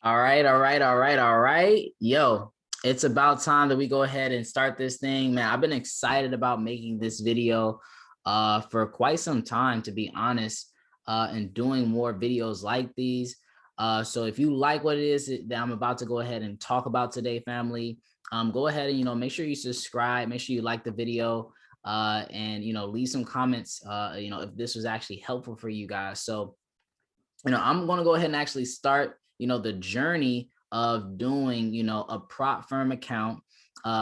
All right. Yo, it's about time that we go ahead and start this thing, man. I've been excited about making this video for quite some time, to be honest, and doing more videos like these. So if you like what it is that I'm about to go ahead and talk about today, family, go ahead and make sure you subscribe, make sure you like the video, and leave some comments. If this was actually helpful for you guys. So I'm going to go ahead and actually start, the journey of doing, a prop firm account,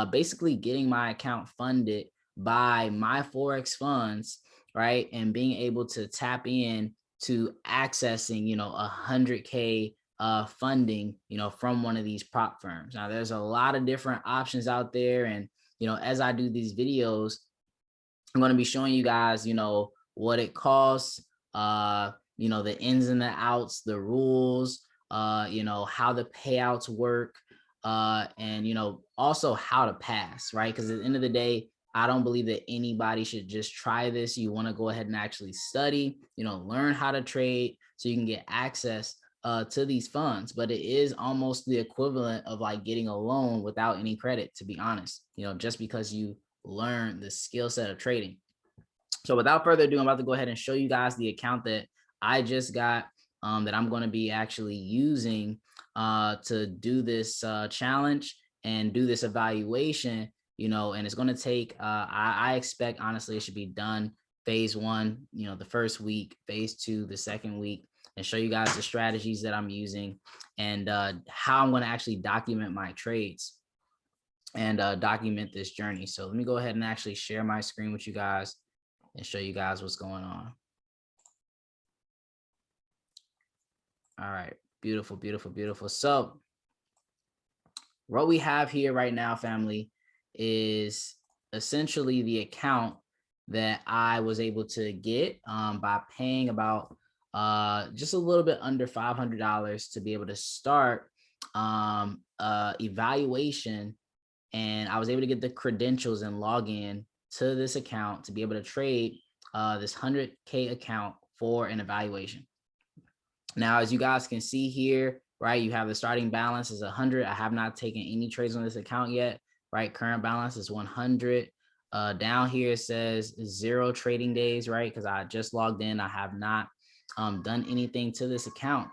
basically getting my account funded by my Forex funds, right? And being able to tap in to accessing, 100K funding, from one of these prop firms. Now, there's a lot of different options out there. And, as I do these videos, I'm going to be showing you guys, what it costs, the ins and the outs, the rules, how the payouts work, and, also how to pass, right? Because at the end of the day, I don't believe that anybody should just try this. You want to go ahead and actually study, learn how to trade so you can get access to these funds. But it is almost the equivalent of like getting a loan without any credit, to be honest, just because you learn the skill set of trading. So without further ado, I'm about to go ahead and show you guys the account that I just got, that I'm going to be actually using to do this challenge and do this evaluation, and it's going to take, I expect, honestly, it should be done phase one, the first week, phase two, the second week, and show you guys the strategies that I'm using and how I'm going to actually document my trades and document this journey. So let me go ahead and actually share my screen with you guys and show you guys what's going on. All right, beautiful, beautiful, beautiful. So what we have here right now, family, is essentially the account that I was able to get by paying about just a little bit under $500 to be able to start evaluation. And I was able to get the credentials and log in to this account to be able to trade this 100K account for an evaluation. Now, as you guys can see here, right, you have the starting balance is 100. I have not taken any trades on this account yet, right? Current balance is 100. Down here it says 0 trading days, right? Because I just logged in. I have not done anything to this account.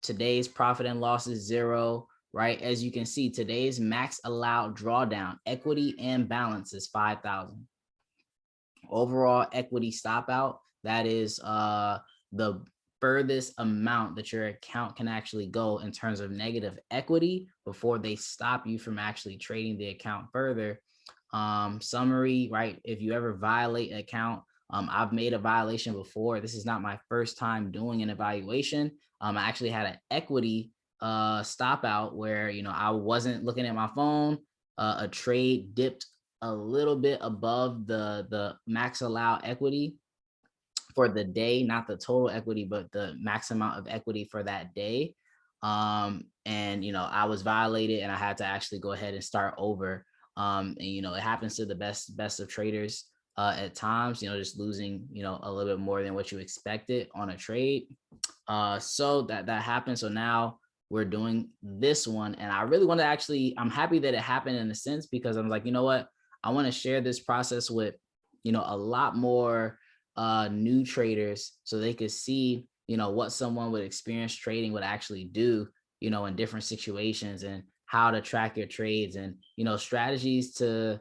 Today's profit and loss is 0. Right, as you can see, today's max allowed drawdown, equity and balance is 5,000. Overall equity stop out, that is the furthest amount that your account can actually go in terms of negative equity before they stop you from actually trading the account further. Summary, right? If you ever violate an account, I've made a violation before. This is not my first time doing an evaluation. I actually had an equity stop out where I wasn't looking at my phone. A trade dipped a little bit above the max allowed equity for the day, not the total equity, but the max amount of equity for that day. And I was violated and I had to actually go ahead and start over. And it happens to the best of traders at times, just losing a little bit more than what you expected on a trade. So that happened. So now we're doing this one, and I really want to actually, I'm happy that it happened in a sense, because I'm like, you know what, I want to share this process with a lot more new traders, so they could see what someone with experience trading would actually do in different situations, and how to track your trades, and strategies to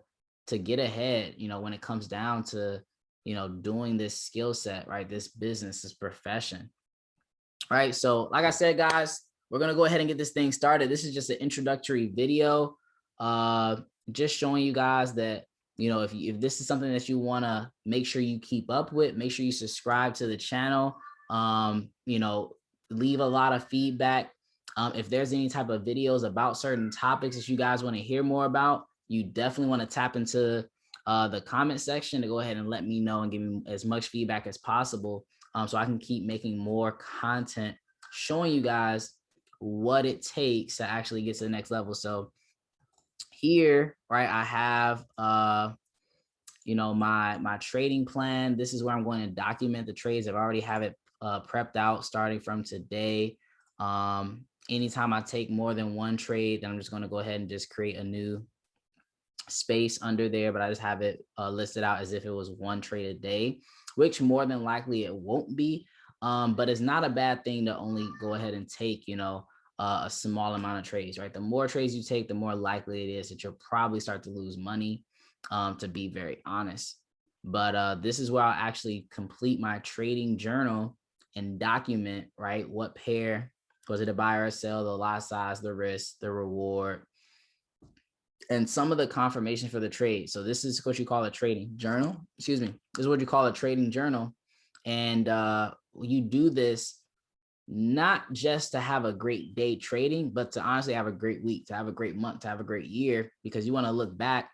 get ahead when it comes down to doing this skill set, right? This business, this profession, right? So like I said, guys, we're going to go ahead and get this thing started. This is just an introductory video, just showing you guys that, if this is something that you want to make sure you keep up with, make sure you subscribe to the channel, leave a lot of feedback. If there's any type of videos about certain topics that you guys want to hear more about, you definitely want to tap into the comment section to go ahead and let me know and give me as much feedback as possible, so I can keep making more content showing you guys what it takes to actually get to the next level. So here, right, I have my trading plan. This is where I'm going to document the trades. I already have it prepped out starting from today. Anytime I take more than one trade, then I'm just going to go ahead and just create a new space under there, but I just have it listed out as if it was one trade a day, which more than likely it won't be. But it's not a bad thing to only go ahead and take, a small amount of trades, right? The more trades you take, the more likely it is that you'll probably start to lose money, to be very honest. But this is where I'll actually complete my trading journal and document, right? What pair was it, a buy or a sell, the lot size, the risk, the reward, and some of the confirmation for the trade. So this is what you call a trading journal. Excuse me. This is what you call a trading journal. And you do this not just to have a great day trading, but to honestly have a great week, to have a great month, to have a great year, because you want to look back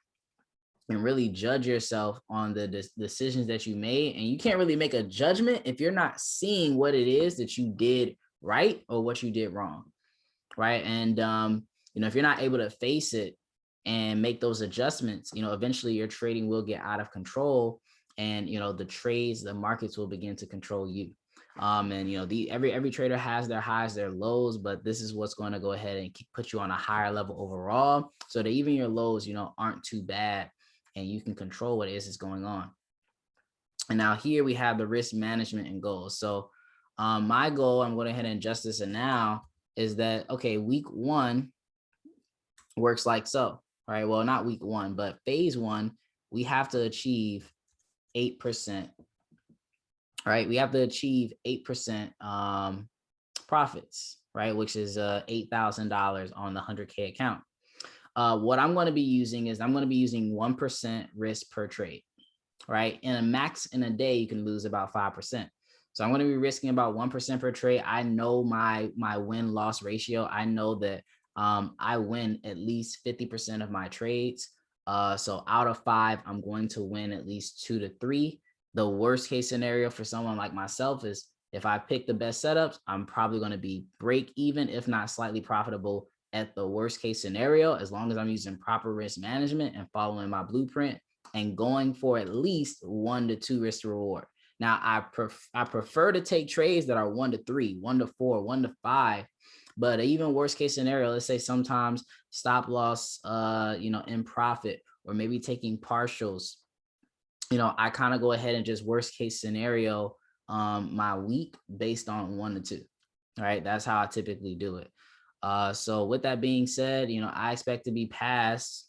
and really judge yourself on the decisions that you made. And you can't really make a judgment if you're not seeing what it is that you did right or what you did wrong, right? And if you're not able to face it and make those adjustments, eventually your trading will get out of control, and the trades, the markets will begin to control you. And every trader has their highs, their lows, but this is what's going to go ahead and put you on a higher level overall, so that even your lows, aren't too bad, and you can control what it is that's going on. And now here we have the risk management and goals. So my goal, I'm going to go ahead and adjust this, and now is that, okay, week one works like so, right? Well, not week one, but phase one, we have to achieve 8%, right? We have to achieve 8% profits, right? Which is $8,000 on the 100K account. What I'm going to be using is I'm going to be using 1% risk per trade, right? In a max in a day, you can lose about 5%. So I'm going to be risking about 1% per trade. I know my win-loss ratio. I know that I win at least 50% of my trades. So out of 5, I'm going to win at least 2 to 3. The worst case scenario for someone like myself is if I pick the best setups, I'm probably going to be break even, if not slightly profitable at the worst case scenario, as long as I'm using proper risk management and following my blueprint and going for at least 1 to 2 risk to reward. Now, I prefer to take trades that are 1 to 3, 1 to 4, 1 to 5. But even worst case scenario, let's say sometimes stop loss, in profit, or maybe taking partials. I kind of go ahead and just worst case scenario my week based on 1 to 2. All right, that's how I typically do it. So with that being said, I expect to be past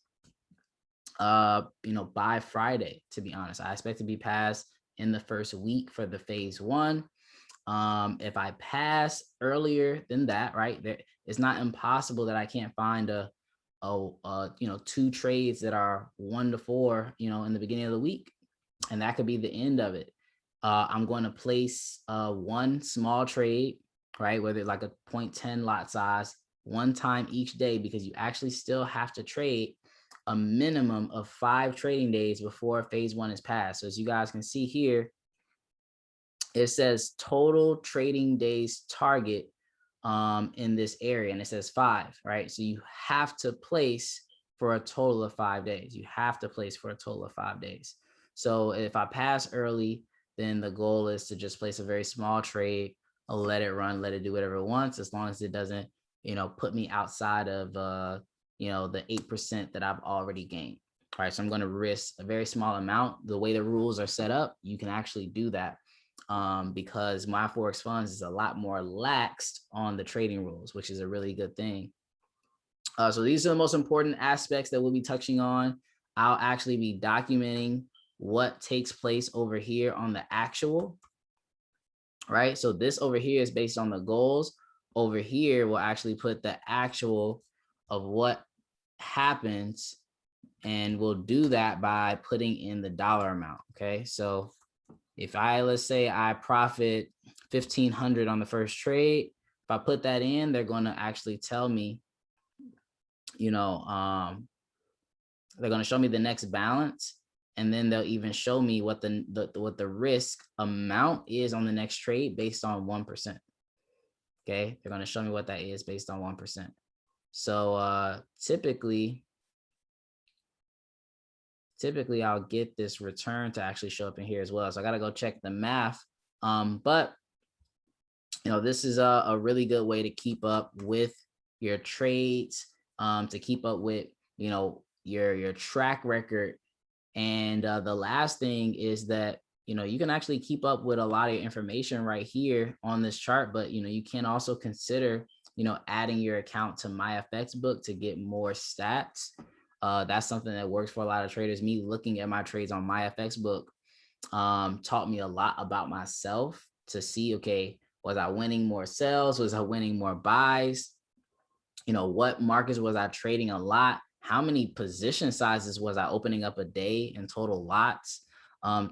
by Friday, to be honest. I expect to be passed in the first week for the phase one. If I pass earlier than that, right, it's not impossible that I can't find a 2 trades that are 1 to 4, in the beginning of the week, and that could be the end of it. I'm going to place one small trade, right, whether it's like a 0.10 lot size, one time each day, because you actually still have to trade a minimum of 5 trading days before phase one is passed. So as you guys can see here, it says total trading days target in this area, and it says 5, right? So you have to place for a total of 5 days. You have to place for a total of 5 days. So if I pass early, then the goal is to just place a very small trade. I'll let it run, let it do whatever it wants, as long as it doesn't, put me outside of, the 8% that I've already gained. All right, so I'm going to risk a very small amount. The way the rules are set up, you can actually do that, because my Forex funds is a lot more laxed on the trading rules, which is a really good thing. So these are the most important aspects that we'll be touching on. I'll actually be documenting what takes place over here on the actual, right? So this over here is based on the goals. Over here, we'll actually put the actual of what happens, and we'll do that by putting in the dollar amount. Okay, so if let's say I profit 1,500 on the first trade, if I put that in, they're going to actually tell me, they're going to show me the next balance, and then they'll even show me what the risk amount is on the next trade based on 1%. Okay, they're going to show me what that is based on 1%. So typically I'll get this return to actually show up in here as well. So I got to go check the math. But This is a really good way to keep up with your trades, to keep up with, your track record. And the last thing is that, you can actually keep up with a lot of information right here on this chart, but, you can also consider, adding your account to my FX book to get more stats. That's something that works for a lot of traders. Me looking at my trades on my FX book taught me a lot about myself to see, okay, was I winning more sells? Was I winning more buys? What markets was I trading a lot? How many position sizes was I opening up a day in total lots?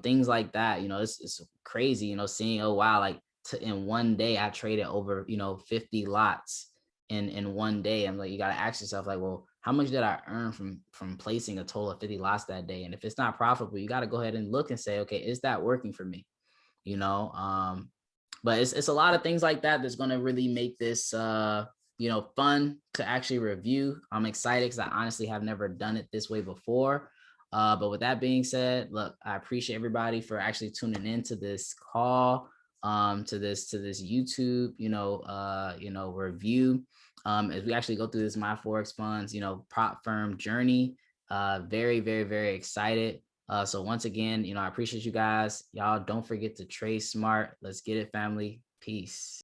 Things like that. It's crazy, seeing, oh wow, like in one day I traded over, 50 lots in one day. I'm like, you got to ask yourself, like, well, how much did I earn from placing a total of 50 lots that day? And if it's not profitable, you got to go ahead and look and say, okay, is that working for me? you know but it's a lot of things like that that's going to really make this fun to actually review. I'm excited because I honestly have never done it this way before. But with that being said, look, I appreciate everybody for actually tuning into this call, to this YouTube review, as we actually go through this my Forex funds prop firm journey. Very, very, very excited. So once again, I appreciate you guys. Y'all don't forget to trade smart. Let's get it, family. Peace.